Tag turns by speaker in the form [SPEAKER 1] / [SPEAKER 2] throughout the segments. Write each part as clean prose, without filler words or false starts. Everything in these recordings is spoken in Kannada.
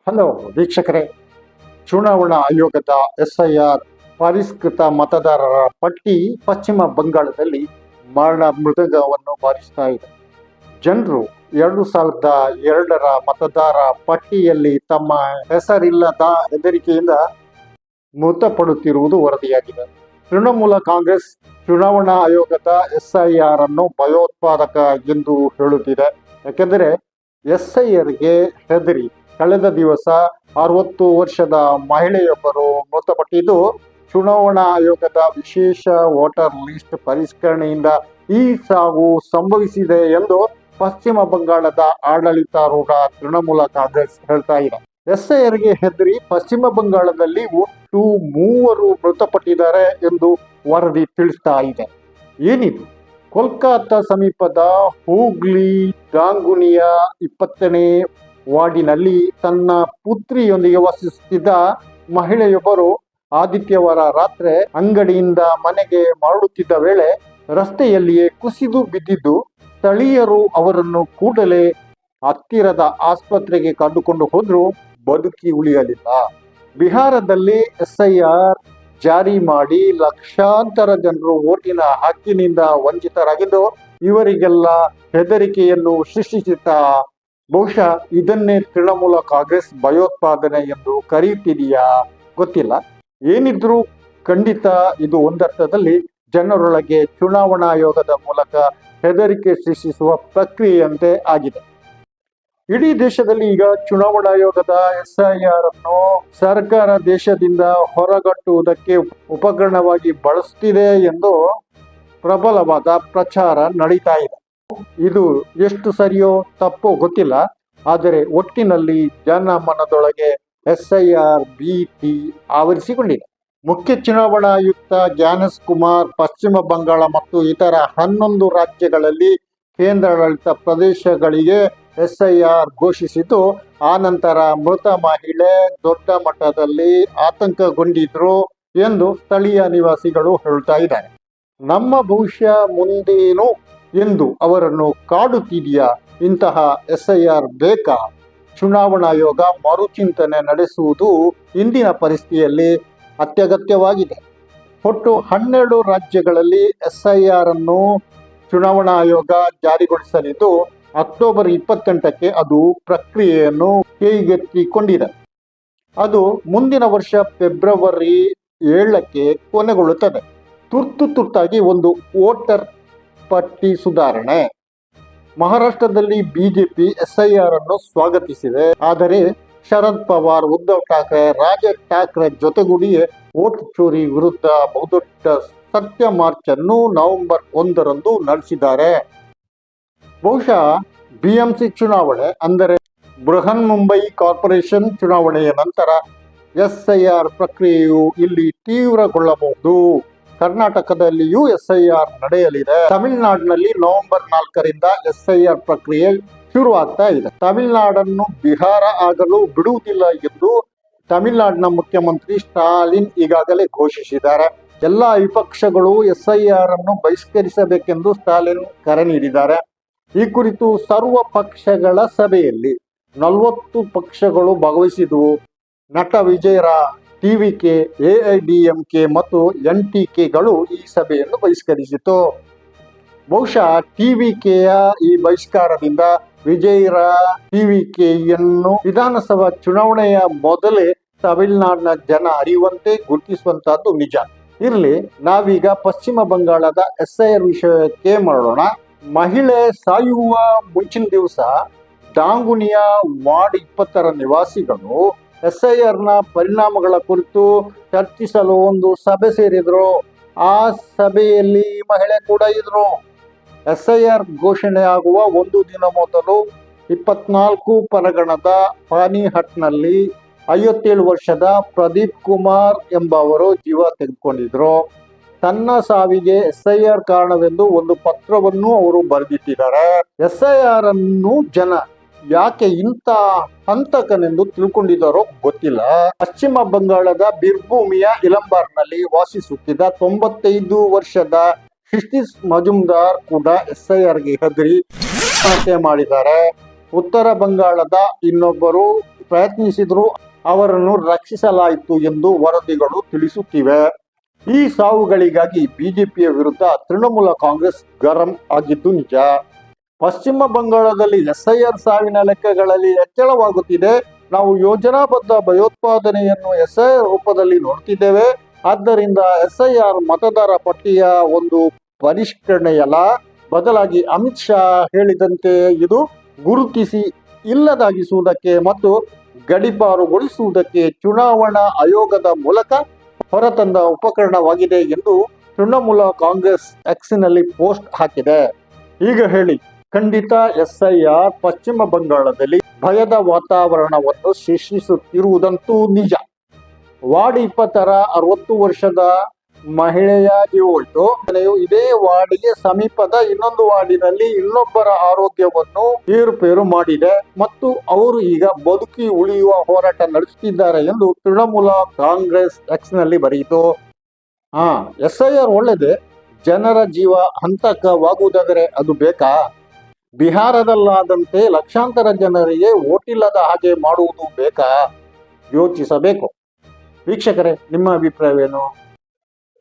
[SPEAKER 1] ಹಲೋ ವೀಕ್ಷಕರೇ, ಚುನಾವಣಾ ಆಯೋಗದ SIR ಪರಿಷ್ಕೃತ ಮತದಾರರ ಪಟ್ಟಿ ಪಶ್ಚಿಮ ಬಂಗಾಳದಲ್ಲಿ ಮರಣ ಮೃದಂಗವನ್ನು ಬಾರಿಸ್ತಾ ಇದೆ. ಜನರು 2002ರ ಮತದಾರ ಪಟ್ಟಿಯಲ್ಲಿ ತಮ್ಮ ಹೆಸರಿಲ್ಲದ ಹೆದರಿಕೆಯಿಂದ ಮೃತಪಡುತ್ತಿರುವುದು ವರದಿಯಾಗಿದೆ. ತೃಣಮೂಲ ಕಾಂಗ್ರೆಸ್ ಚುನಾವಣಾ ಆಯೋಗದ SIR ಅನ್ನು ಭಯೋತ್ಪಾದಕ ಎಂದು ಹೇಳುತ್ತಿದೆ. ಯಾಕೆಂದರೆ SIRಗೆ ಹೆದರಿ ಕಳೆದ ದಿವಸ 60 ವರ್ಷದ ಮಹಿಳೆಯೊಬ್ಬರು ಮೃತಪಟ್ಟಿದ್ದು, ಚುನಾವಣಾ ಆಯೋಗದ ವಿಶೇಷ ವೋಟರ್ ಲಿಸ್ಟ್ ಪರಿಷ್ಕರಣೆಯಿಂದ ಈ ಸಾವು ಸಂಭವಿಸಿದೆ ಎಂದು ಪಶ್ಚಿಮ ಬಂಗಾಳದ ಆಡಳಿತಾರೂಢ ತೃಣಮೂಲ ಕಾಂಗ್ರೆಸ್ ಹೇಳ್ತಾ ಇದೆ. SIRಗೆ ಹೆದರಿ ಪಶ್ಚಿಮ ಬಂಗಾಳದಲ್ಲಿ ಒಟ್ಟು 3 ಮೃತಪಟ್ಟಿದ್ದಾರೆ ಎಂದು ವರದಿ ತಿಳಿಸ್ತಾ ಇದೆ. ಏನಿದು? ಕೋಲ್ಕತ್ತಾ ಸಮೀಪದ ಹೂಗ್ಲಿ ಡಾಂಗುನಿಯ 20ನೇ ವಾರ್ಡಿನಲ್ಲಿ ತನ್ನ ಪುತ್ರಿಯೊಂದಿಗೆ ವಾಸಿಸುತ್ತಿದ್ದ ಮಹಿಳೆಯೊಬ್ಬರು ಆದಿತ್ಯವಾರ ರಾತ್ರಿ ಅಂಗಡಿಯಿಂದ ಮನೆಗೆ ಮರಳುತ್ತಿದ್ದ ವೇಳೆ ರಸ್ತೆಯಲ್ಲಿಯೇ ಕುಸಿದು ಬಿದ್ದಿದ್ದು, ಸ್ಥಳೀಯರು ಅವರನ್ನು ಕೂಡಲೇ ಹತ್ತಿರದ ಆಸ್ಪತ್ರೆಗೆ ಕರೆದುಕೊಂಡು ಹೋದ್ರು. ಬದುಕಿ ಉಳಿಯಲಿಲ್ಲ. ಬಿಹಾರದಲ್ಲಿ SIR ಜಾರಿ ಮಾಡಿ ಲಕ್ಷಾಂತರ ಜನರು ವೋಟಿನ ಹಕ್ಕಿನಿಂದ ವಂಚಿತರಾಗಿದ್ದು, ಇವರಿಗೆಲ್ಲ ಹೆದರಿಕೆಯನ್ನು ಸೃಷ್ಟಿಸಿದ ಬಹುಶಃ ಇದನ್ನೇ ತೃಣಮೂಲ ಕಾಂಗ್ರೆಸ್ ಭಯೋತ್ಪಾದನೆ ಎಂದು ಕರೆಯುತ್ತಿದೆಯಾ ಗೊತ್ತಿಲ್ಲ. ಏನಿದ್ರೂ ಖಂಡಿತ ಇದು ಒಂದರ್ಥದಲ್ಲಿ ಜನರೊಳಗೆ ಚುನಾವಣಾ ಆಯೋಗದ ಮೂಲಕ ಹೆದರಿಕೆ ಸೃಷ್ಟಿಸುವ ಪ್ರಕ್ರಿಯೆಯಂತೆ ಆಗಿದೆ. ಇಡೀ ದೇಶದಲ್ಲಿ ಈಗ ಚುನಾವಣಾ ಆಯೋಗದ SIR ಅನ್ನು ಸರ್ಕಾರ ದೇಶದಿಂದ ಹೊರಗಟ್ಟುವುದಕ್ಕೆ ಉಪಕರಣವಾಗಿ ಬಳಸುತ್ತಿದೆ ಎಂದು ಪ್ರಬಲವಾದ ಪ್ರಚಾರ ನಡೀತಾ ಇದೆ. ಇದು ಎಷ್ಟು ಸರಿಯೋ ತಪ್ಪೋ ಗೊತ್ತಿಲ್ಲ. ಆದರೆ ಒಟ್ಟಿನಲ್ಲಿ ಜನಮನದೊಳಗೆ SIR ಭೀತಿ ಆವರಿಸಿಕೊಂಡಿದೆ. ಮುಖ್ಯ ಚುನಾವಣಾ ಆಯುಕ್ತ ಜ್ಞಾನೇಶ್ ಕುಮಾರ್ ಪಶ್ಚಿಮ ಬಂಗಾಳ ಮತ್ತು ಇತರ 11 ರಾಜ್ಯಗಳಲ್ಲಿ ಕೇಂದ್ರಾಡಳಿತ ಪ್ರದೇಶಗಳಿಗೆ SIR ಘೋಷಿಸಿದ್ದು, ಆ ನಂತರ ಮೃತ ಮಹಿಳೆ ದೊಡ್ಡ ಮಟ್ಟದಲ್ಲಿ ಆತಂಕಗೊಂಡಿದ್ರು ಎಂದು ಸ್ಥಳೀಯ ನಿವಾಸಿಗಳು ಹೇಳ್ತಾ ಇದ್ದಾರೆ. ನಮ್ಮ ಭವಿಷ್ಯ ಮುಂದೇನು ಎಂದು ಅವರನ್ನು ಕಾಡುತ್ತಿದೆಯಾ? ಇಂತಹ SIR ಬೇಕಾ? ಚುನಾವಣಾ ಆಯೋಗ ಮರುಚಿಂತನೆ ನಡೆಸುವುದು ಇಂದಿನ ಪರಿಸ್ಥಿತಿಯಲ್ಲಿ ಅತ್ಯಗತ್ಯವಾಗಿದೆ. ಒಟ್ಟು 12 ರಾಜ್ಯಗಳಲ್ಲಿ SIR ಅನ್ನು ಚುನಾವಣಾ ಆಯೋಗ ಜಾರಿಗೊಳಿಸಲಿದ್ದು, ಅಕ್ಟೋಬರ್ 28ಕ್ಕೆ ಅದು ಪ್ರಕ್ರಿಯೆಯನ್ನು ಕೈಗೆತ್ತಿಕೊಂಡಿದೆ. ಅದು ಮುಂದಿನ ವರ್ಷ ಫೆಬ್ರವರಿ 7ಕ್ಕೆ ಕೊನೆಗೊಳ್ಳುತ್ತದೆ. ತುರ್ತಾಗಿ ಒಂದು ವೋಟರ್ ಪಟ್ಟಿ ಸುಧಾರಣೆ. ಮಹಾರಾಷ್ಟ್ರದಲ್ಲಿ ಬಿಜೆಪಿ SIR ಅನ್ನು ಸ್ವಾಗತಿಸಿದೆ. ಆದರೆ ಶರದ್ ಪವಾರ್, ಉದ್ಧವ್ ಠಾಕ್ರೆ, ರಾಜ್ ಠಾಕ್ರೆ ಜೊತೆಗೂಡಿಯೇ ವೋಟ್ ಚೋರಿ ವಿರುದ್ಧ ಬಹುದೊಡ್ಡ ಸತ್ಯ ಮಾರ್ಚ್ ಅನ್ನು ನವೆಂಬರ್ 1ರಂದು ನಡೆಸಿದ್ದಾರೆ. ಬಹುಶಃ BMC ಚುನಾವಣೆ ಅಂದರೆ ಬೃಹನ್ ಮುಂಬೈ ಕಾರ್ಪೊರೇಷನ್ ಚುನಾವಣೆಯ ನಂತರ SIR ಪ್ರಕ್ರಿಯೆಯು ಇಲ್ಲಿ ತೀವ್ರಗೊಳ್ಳಬಹುದು. ಕರ್ನಾಟಕದಲ್ಲಿಯೂ SIR ನಡೆಯಲಿದೆ. ತಮಿಳುನಾಡಿನಲ್ಲಿ ನವೆಂಬರ್ 4ರಿಂದ SIR ಪ್ರಕ್ರಿಯೆ ಶುರುವಾಗ್ತಾ ಇದೆ. ತಮಿಳುನಾಡನ್ನು ಬಿಹಾರ ಆಗಲು ಬಿಡುವುದಿಲ್ಲ ಎಂದು ತಮಿಳುನಾಡಿನ ಮುಖ್ಯಮಂತ್ರಿ ಸ್ಟಾಲಿನ್ ಈಗಾಗಲೇ ಘೋಷಿಸಿದ್ದಾರೆ. ಎಲ್ಲ ವಿಪಕ್ಷಗಳು SIR ಅನ್ನು ಬಹಿಷ್ಕರಿಸಬೇಕೆಂದು ಸ್ಟಾಲಿನ್ ಕರೆ ನೀಡಿದ್ದಾರೆ. ಈ ಕುರಿತು ಸರ್ವ ಪಕ್ಷಗಳ ಸಭೆಯಲ್ಲಿ 40 ಪಕ್ಷಗಳು ಭಾಗವಹಿಸಿದವು. ನಟ ವಿಜಯರ TVK, AIDMK ಮತ್ತು NTKಗಳು ಈ ಸಭೆಯನ್ನು ಬಹಿಷ್ಕರಿಸಿತು. ಬಹುಶಃ TVKಯ ಈ ಬಹಿಷ್ಕಾರದಿಂದ ವಿಜಯರ TVKಯನ್ನು ವಿಧಾನಸಭಾ ಚುನಾವಣೆಯ ಮೊದಲೇ ತಮಿಳುನಾಡಿನ ಜನ ಅರಿಯುವಂತೆ ಗುರುತಿಸುವಂತಹದ್ದು ನಿಜ. ಇರಲಿ, ನಾವೀಗ ಪಶ್ಚಿಮ ಬಂಗಾಳದ SIR ವಿಷಯಕ್ಕೆ ಮರಳೋಣ. ಮಹಿಳೆ ಸಾಯುವ ಮುಂಚಿನ ದಿವಸ ಡಾಂಗುನಿಯ ವಾರ್ಡ್ 20ರ ನಿವಾಸಿಗಳು SIRನ ಪರಿಣಾಮಗಳ ಕುರಿತು ಚರ್ಚಿಸಲು ಒಂದು ಸಭೆ ಸೇರಿದ್ರು. ಆ ಸಭೆಯಲ್ಲಿ ಮಹಿಳೆ ಕೂಡ ಇದ್ರು. SIR ಘೋಷಣೆಯಾಗುವ ಒಂದು ದಿನ ಮೊದಲು 24 ಪರಗಣದ ಪಾನಿಹಟ್ನಲ್ಲಿ 57 ವರ್ಷದ ಪ್ರದೀಪ್ ಕುಮಾರ್ ಎಂಬವರು ಜೀವ ತೆಗೆದುಕೊಂಡಿದ್ರು. ತನ್ನ ಸಾವಿಗೆ SIR ಕಾರಣವೆಂದು ಒಂದು ಪತ್ರವನ್ನು ಅವರು ಬರೆದಿಟ್ಟಿದ್ದಾರೆ. SIR ಅನ್ನು ಜನ ಯಾಕೆ ಇಂಥ ಹಂತಕನೆಂದು ತಿಳ್ಕೊಂಡಿದ್ದಾರೋ ಗೊತ್ತಿಲ್ಲ. ಪಶ್ಚಿಮ ಬಂಗಾಳದ ಬಿರ್ಭೂಮಿಯ ಇಲಂಬಾರ್ನಲ್ಲಿ ವಾಸಿಸುತ್ತಿದ್ದ 95 ವರ್ಷದ ಶಿಸ್ತಿಸ್ ಮಜುಮ್ದಾರ್ ಕೂಡ SIRಗೆ ಹೆದರಿ ಆತ್ಮಹತ್ಯೆ ಮಾಡಿದ್ದಾರೆ. ಉತ್ತರ ಬಂಗಾಳದ ಇನ್ನೊಬ್ಬರು ಪ್ರಯತ್ನಿಸಿದ್ರು ಅವರನ್ನು ರಕ್ಷಿಸಲಾಯಿತು ಎಂದು ವರದಿಗಳು ತಿಳಿಸುತ್ತಿವೆ. ಈ ಸಾವುಗಳಿಗಾಗಿ ಬಿಜೆಪಿಯ ವಿರುದ್ಧ ತೃಣಮೂಲ ಕಾಂಗ್ರೆಸ್ ಗರಂ ಆಗಿದ್ದು ನಿಜ. ಪಶ್ಚಿಮ ಬಂಗಾಳದಲ್ಲಿ ಎಸ್ಐಆರ್ ಸಾವಿನ ಲೆಕ್ಕಗಳಲ್ಲಿ ಹೆಚ್ಚಳವಾಗುತ್ತಿದೆ. ನಾವು ಯೋಜನಾಬದ್ಧ ಭಯೋತ್ಪಾದನೆಯನ್ನು ಎಸ್ಐಆರ್ ರೂಪದಲ್ಲಿ ನೋಡ್ತಿದ್ದೇವೆ. ಆದ್ದರಿಂದ ಎಸ್ಐಆರ್ ಮತದಾರ ಪಟ್ಟಿಯ ಒಂದು ಪರಿಷ್ಕರಣೆಯಲ್ಲ, ಬದಲಾಗಿ ಅಮಿತ್ ಶಾ ಹೇಳಿದಂತೆ ಇದು ಗುರುತಿಸಿ ಇಲ್ಲದಾಗಿಸುವುದಕ್ಕೆ ಮತ್ತು ಗಡೀಪಾರುಗೊಳಿಸುವುದಕ್ಕೆ ಚುನಾವಣಾ ಆಯೋಗದ ಮೂಲಕ ಹೊರತಂದ ಉಪಕರಣವಾಗಿದೆ ಎಂದು ತೃಣಮೂಲ ಕಾಂಗ್ರೆಸ್ ಎಕ್ಸ್ನಲ್ಲಿ ಪೋಸ್ಟ್ ಹಾಕಿದೆ. ಈಗ ಹೇಳಿ, ಖಂಡಿತ ಎಸ್ಐಆರ್ ಪಶ್ಚಿಮ ಬಂಗಾಳದಲ್ಲಿ ಭಯದ ವಾತಾವರಣವನ್ನು ಸೃಷ್ಟಿಸುತ್ತಿರುವುದಂತೂ ನಿಜ. ವಾರ್ಡ್ 20ರ 60 ವರ್ಷದ ಮಹಿಳೆಯಾಗಿ ಹೋಯಿತು. ಇದೇ ವಾರ್ಡಿಗೆ ಸಮೀಪದ ಇನ್ನೊಂದು ವಾರ್ಡಿನಲ್ಲಿ ಇನ್ನೊಬ್ಬರ ಆರೋಗ್ಯವನ್ನು ಏರುಪೇರು ಮಾಡಿದೆ ಮತ್ತು ಅವರು ಈಗ ಬದುಕಿ ಉಳಿಯುವ ಹೋರಾಟ ನಡೆಸುತ್ತಿದ್ದಾರೆ ಎಂದು ತೃಣಮೂಲ ಕಾಂಗ್ರೆಸ್ ಎಕ್ಸ್ನಲ್ಲಿ ಬರೆಯಿತು. ಎಸ್ಐಆರ್ ಒಳ್ಳೆದೆ, ಜನರ ಜೀವ ಹಂತಕವಾಗುವುದಾದರೆ ಅದು ಬೇಕಾ? ಬಿಹಾರದಲ್ಲಾದಂತೆ ಲಕ್ಷಾಂತರ ಜನರಿಗೆ ಓಟಿಲ್ಲದ ಹಾಗೆ ಮಾಡುವುದು ಬೇಕಾ? ಯೋಚಿಸಬೇಕು. ವೀಕ್ಷಕರೇ, ನಿಮ್ಮ ಅಭಿಪ್ರಾಯವೇನು?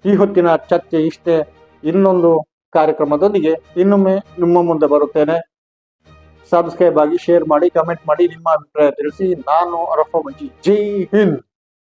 [SPEAKER 1] ಈ ಹೊತ್ತಿನ ಚರ್ಚೆ ಇಷ್ಟೇ. ಇನ್ನೊಂದು ಕಾರ್ಯಕ್ರಮದೊಂದಿಗೆ ಇನ್ನೊಮ್ಮೆ ನಿಮ್ಮ ಮುಂದೆ ಬರುತ್ತೇನೆ. ಸಬ್ಸ್ಕ್ರೈಬ್ ಆಗಿ, ಶೇರ್ ಮಾಡಿ, ಕಮೆಂಟ್ ಮಾಡಿ, ನಿಮ್ಮ ಅಭಿಪ್ರಾಯ ತಿಳಿಸಿ. ನಾನು ಅರಫ ಮಂಜಿ. ಜೈ ಹಿಂದ್.